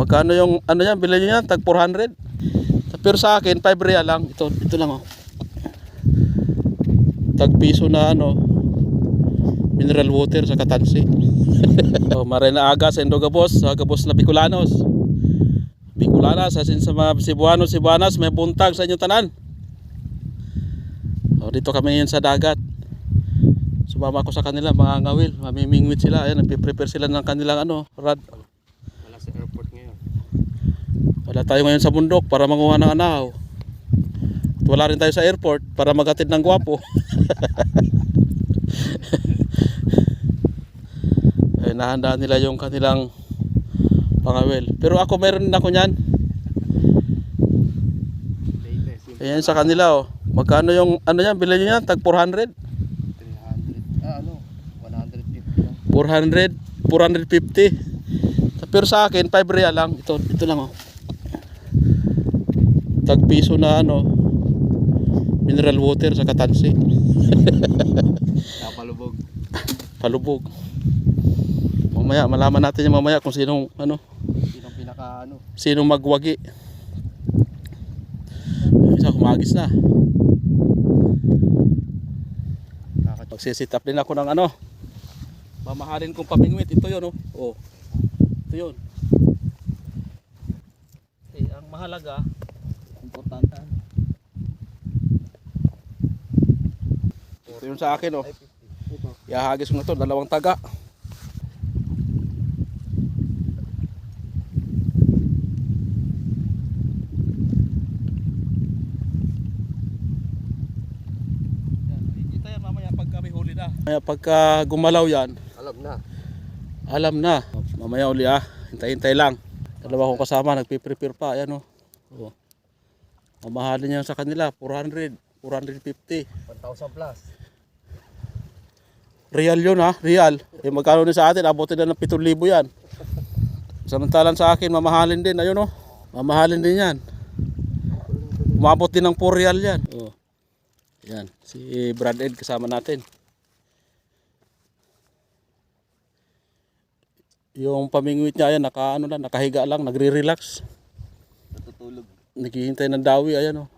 Magkano yung ano yan, bilhin nyo yan, tag 400. Pero sa akin, 5 real lang. Ito lang oh. Tag piso na ano, mineral water sa Katansi. Oh, maray na aga sa Indogabos, sa Gabos na Bicolanos. Bicolanas, asin sa mga Cebuanos, Cebuanas, may buntag sa inyong tanan. Oh, dito kami ngayon sa dagat. Sumama ko sa kanila, mga ngawil, mamimingwit sila. Ayan, nagpiprepare sila ng kanilang ano, rad. Wala sa airport ngayon. Wala tayo ngayon sa bundok para manguha ng anahaw. At wala rin tayo sa airport para magatid ng gwapo. Ay, nahandaan nila yung kanilang pangawil. Pero ako meron din ako niyan. Ayan sa kanila oh. Magkano yung ano yan, bilhin nyo yan, tag 400. 150 lang. 450. Pero sa akin 5 real lang. Ito lang oh. Tag piso na ano, mineral water sa Katansi. Napalubog. Palubog. Mamaya malaman natin yung mamaya kung sinong ano, Sinong pinaka ano? sinong magwagi. Isa humagis na. Magsisit up din ako ng ano, mamahalin kong pamingwit. Ito yun oh. Oh. Ito yun. Eh, ang mahalaga, importante. Ito yun sa akin oh. Ihahagis ko na ito, 2 taga. Kita yan mamaya pag kami huli na. Mamaya pagka gumalaw yan, alam na. Mamaya uli hintay-hintay lang. 2 kong kasama, nagpiprepare pa. Ayan oh. Oh. Mamahalin niya sa kanila, 400, 450. 1,000 plus. Real yun real. Eh magkano din sa atin, abutin na ng 7,000 yan. Samantalan sa akin, mamahalin din. Ayun oh, mamahalin din yan. Umabot din ng 4 real yan. Oh. Yan, si Brad Ed kasama natin. Yung pamingwit niya, ayan, nakahiga lang, nagre-relax. Natutulog. Naghihintay ng dawi, ayan oh.